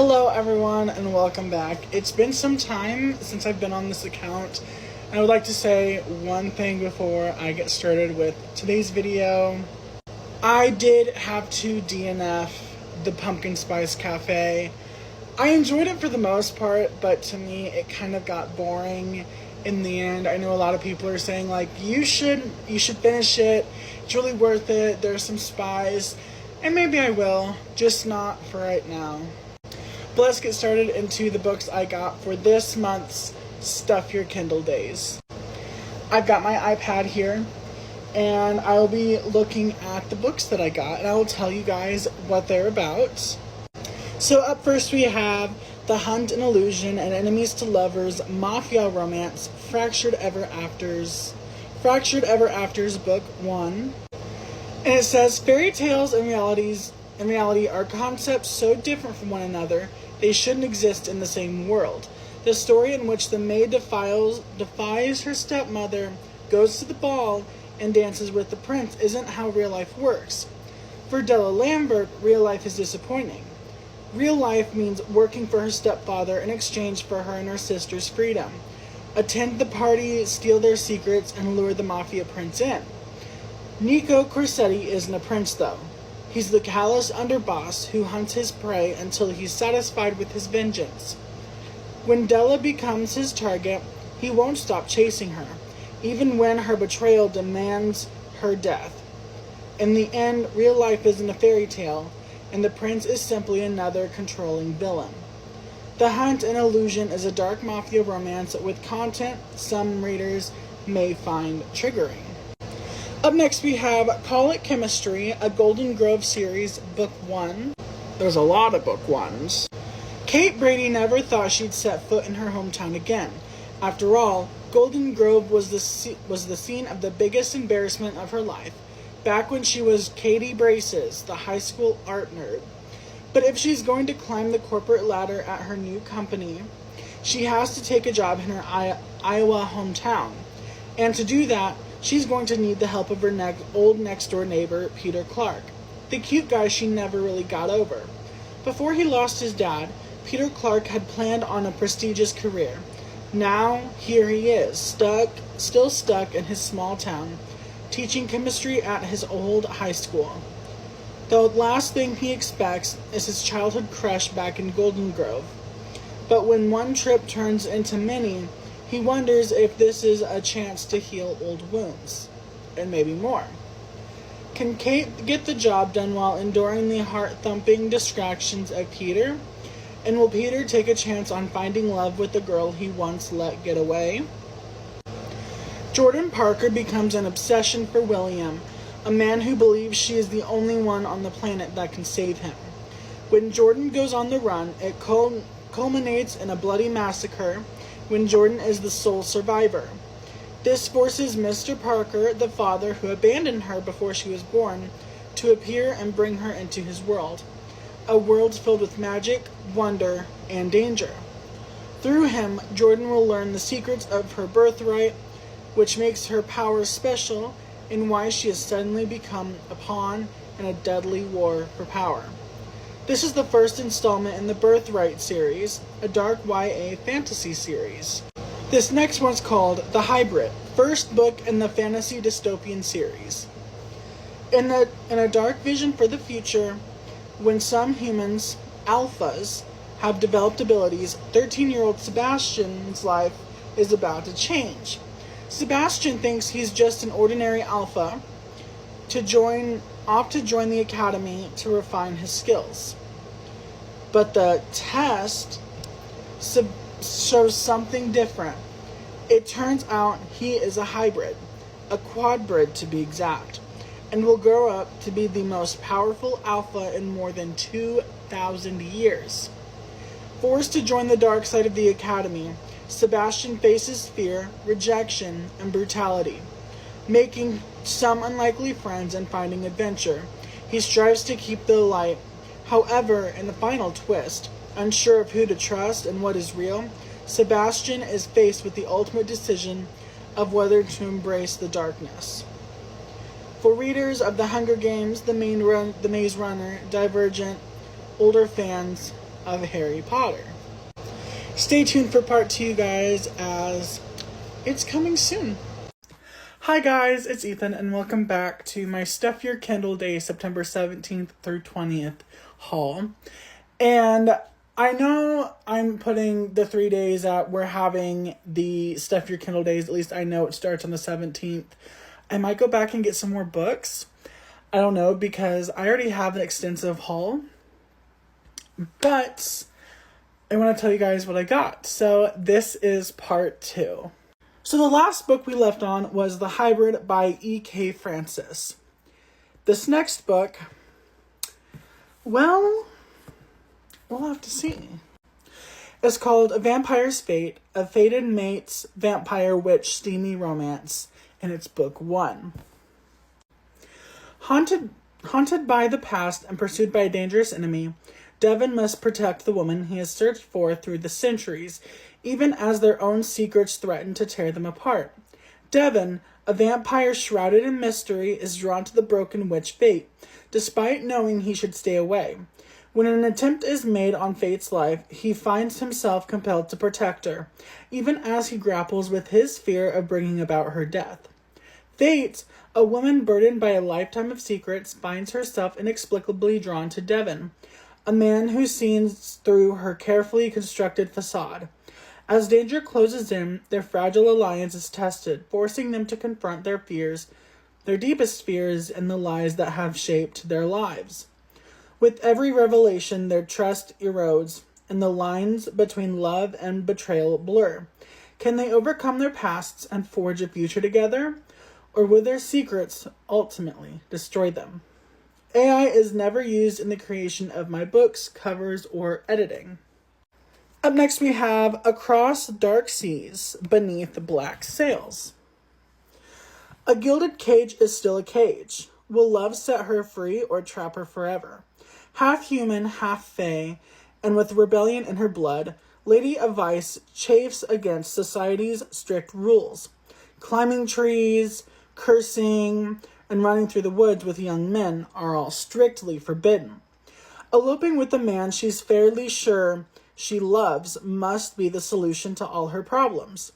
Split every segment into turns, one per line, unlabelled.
Hello everyone and welcome back. It's been some time since I've been on this account, and I would like to say one thing before I get started with today's video. I did have to DNF the Pumpkin Spice Cafe. I enjoyed it for the most part, but to me it kind of got boring in the end. I know a lot of people are saying like you should finish it. It's really worth it. There's some spies, and maybe I will, just not for right now. But let's get started into the books I got for this month's Stuff Your Kindle Days. I've got my iPad here, and I'll be looking at the books that I got, and I will tell you guys what they're about. So up first we have The Hunt and Illusion, and Enemies to Lovers, Mafia Romance, Fractured Ever Afters, Book 1. And it says, fairy tales and reality are concepts so different from one another, they shouldn't exist in the same world. The story in which the maid defies her stepmother, goes to the ball, and dances with the prince isn't how real life works. For Della Lambert, real life is disappointing. Real life means working for her stepfather in exchange for her and her sister's freedom. Attend the party, steal their secrets, and lure the mafia prince in. Nico Corsetti isn't a prince, though. He's the callous underboss who hunts his prey until he's satisfied with his vengeance. When Della becomes his target, he won't stop chasing her, even when her betrayal demands her death. In the end, real life isn't a fairy tale, and the prince is simply another controlling villain. The Hunt and Illusion is a dark mafia romance with content some readers may find triggering. Up next we have Call It Chemistry, a Golden Grove series, Book 1. There's a lot of Book 1s. Kate Brady never thought she'd set foot in her hometown again. After all, Golden Grove was the scene of the biggest embarrassment of her life, back when she was Katie Braces, the high school art nerd. But if she's going to climb the corporate ladder at her new company, she has to take a job in her Iowa hometown. And to do that, she's going to need the help of her old next-door neighbor, Peter Clark, the cute guy she never really got over. Before he lost his dad, Peter Clark had planned on a prestigious career. Now, here he is, still stuck in his small town, teaching chemistry at his old high school. The last thing he expects is his childhood crush back in Golden Grove. But when one trip turns into many, he wonders if this is a chance to heal old wounds, and maybe more. Can Kate get the job done while enduring the heart-thumping distractions of Peter? And will Peter take a chance on finding love with the girl he once let get away? Jordan Parker becomes an obsession for William, a man who believes she is the only one on the planet that can save him. When Jordan goes on the run, it culminates in a bloody massacre when Jordan is the sole survivor. This forces Mr. Parker, the father who abandoned her before she was born, to appear and bring her into his world. A world filled with magic, wonder, and danger. Through him, Jordan will learn the secrets of her birthright, which makes her powers special, and why she has suddenly become a pawn in a deadly war for power. This is the first installment in the Birthright series, a dark YA fantasy series. This next one's called The Hybrid, first book in the fantasy dystopian series. In a dark vision for the future, when some humans, alphas, have developed abilities, 13-year-old Sebastian's life is about to change. Sebastian thinks he's just an ordinary alpha to join the academy to refine his skills. But the test shows something different. It turns out he is a hybrid, a quadbrid to be exact, and will grow up to be the most powerful alpha in more than 2,000 years. Forced to join the dark side of the academy, Sebastian faces fear, rejection, and brutality. Making some unlikely friends and finding adventure, he strives to keep the light. However, in the final twist, unsure of who to trust and what is real, Sebastian is faced with the ultimate decision of whether to embrace the darkness. For readers of The Hunger Games, The Maze Runner, Divergent, older fans, of Harry Potter. Stay tuned for part 2, guys, as it's coming soon. Hi guys, it's Ethan, and welcome back to my Stuff Your Kindle Day, September 17th through 20th haul. And I know I'm putting the 3 days out. We're having the Stuff Your Kindle Days. At least I know it starts on the 17th. I might go back and get some more books. I don't know, because I already have an extensive haul. But I want to tell you guys what I got. So this is part 2. So the last book we left on was The Hybrid by E.K. Francis. This next book, well, we'll have to see. It's called A Vampire's Fate, A Fated Mate's Vampire Witch Steamy Romance, and it's book 1. Haunted by the past and pursued by a dangerous enemy, Devon must protect the woman he has searched for through the centuries, even as their own secrets threaten to tear them apart. Devon, a vampire shrouded in mystery, is drawn to the broken witch Fate, despite knowing he should stay away. When an attempt is made on Fate's life, he finds himself compelled to protect her, even as he grapples with his fear of bringing about her death. Fate, a woman burdened by a lifetime of secrets, finds herself inexplicably drawn to Devon, a man who sees through her carefully constructed facade. As danger closes in, their fragile alliance is tested, forcing them to confront their fears, their deepest fears, and the lies that have shaped their lives. With every revelation, their trust erodes, and the lines between love and betrayal blur. Can they overcome their pasts and forge a future together? Or will their secrets ultimately destroy them? AI is never used in the creation of my books, covers, or editing. Up next we have Across Dark Seas, Beneath Black Sails. A gilded cage is still a cage. Will love set her free or trap her forever? Half human, half fae, and with rebellion in her blood, Lady of Vice chafes against society's strict rules. Climbing trees, cursing, and running through the woods with young men are all strictly forbidden. Eloping with the man she's fairly sure she loves must be the solution to all her problems.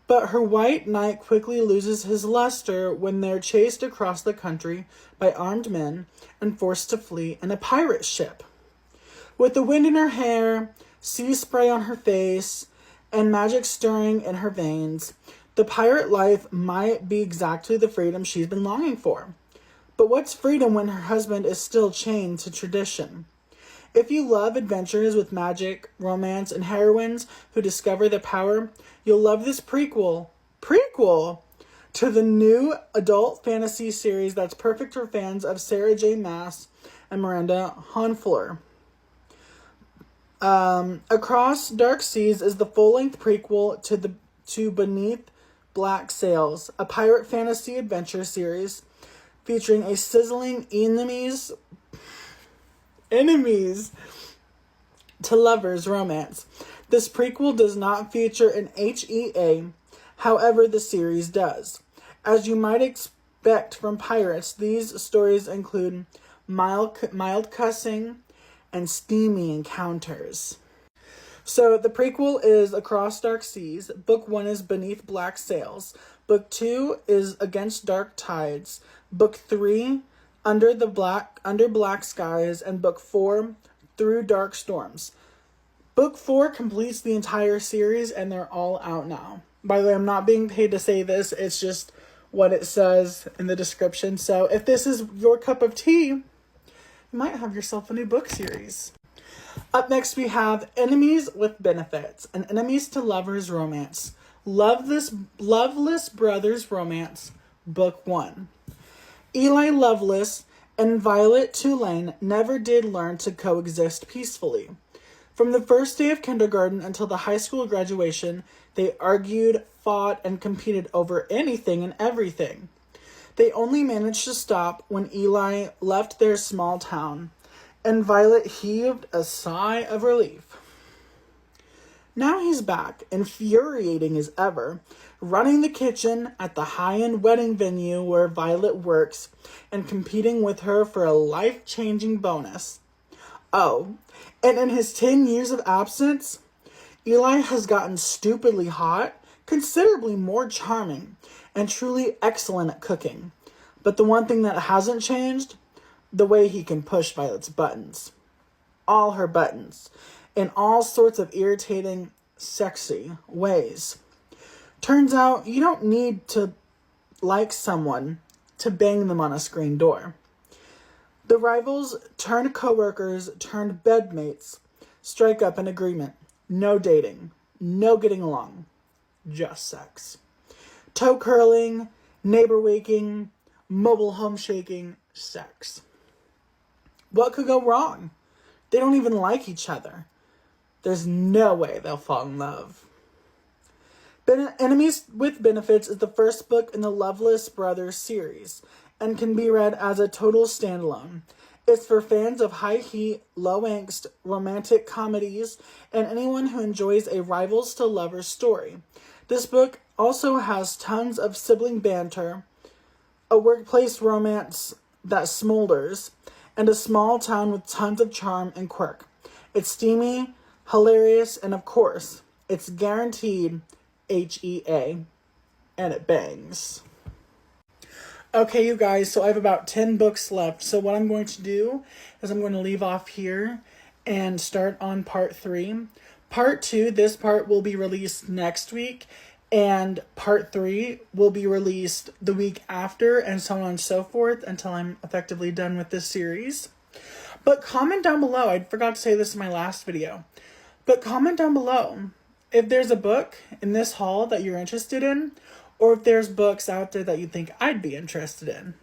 But her white knight quickly loses his luster when they're chased across the country by armed men and forced to flee in a pirate ship. With the wind in her hair, sea spray on her face, and magic stirring in her veins, the pirate life might be exactly the freedom she's been longing for. But what's freedom when her husband is still chained to tradition? If you love adventures with magic, romance, and heroines who discover their power, you'll love this prequel to the new adult fantasy series that's perfect for fans of Sarah J. Maas and Miranda Honfleur. Across Dark Seas is the full-length prequel to Beneath Black Sails, a pirate fantasy adventure series featuring a sizzling enemies to lovers romance. This prequel does not feature an HEA, however the series does. As you might expect from pirates, these stories include mild cussing and steamy encounters. So the prequel is Across Dark Seas. Book 1 is Beneath Black Sails. Book 2 is Against Dark Tides. Book 3, Under Black Skies, and Book 4, Through Dark Storms. Book 4 completes the entire series, and they're all out now. By the way, I'm not being paid to say this. It's just what it says in the description. So if this is your cup of tea, you might have yourself a new book series. Up next, we have Enemies with Benefits, an enemies to lovers romance. Loveless Brothers Romance, Book 1. Eli Lovelace and Violet Tulane never did learn to coexist peacefully. From the first day of kindergarten until the high school graduation, they argued, fought, and competed over anything and everything. They only managed to stop when Eli left their small town, and Violet heaved a sigh of relief. Now he's back, infuriating as ever, running the kitchen at the high-end wedding venue where Violet works and competing with her for a life-changing bonus. Oh, and in his 10 years of absence, Eli has gotten stupidly hot, considerably more charming, and truly excellent at cooking. But the one thing that hasn't changed, the way he can push Violet's buttons. All her buttons. In all sorts of irritating, sexy ways. Turns out you don't need to like someone to bang them on a screen door. The rivals turned co-workers turned bedmates strike up an agreement. No dating. No getting along. Just sex. Toe curling, neighbor waking, mobile home shaking, sex. What could go wrong? They don't even like each other. There's no way they'll fall in love. Enemies with Benefits is the first book in the Loveless Brothers series and can be read as a total standalone. It's for fans of high-heat, low-angst, romantic comedies and anyone who enjoys a rivals to lovers story. This book also has tons of sibling banter, a workplace romance that smolders, and a small town with tons of charm and quirk. It's steamy, hilarious, and of course, it's guaranteed HEA, and it bangs. Okay, you guys, so I have about 10 books left. So what I'm going to do is I'm going to leave off here and start on part 3. Part 2, this part will be released next week, and part 3 will be released the week after, and so on and so forth until I'm effectively done with this series. But comment down below, I forgot to say this in my last video, but comment down below if there's a book in this haul that you're interested in, or if there's books out there that you think I'd be interested in.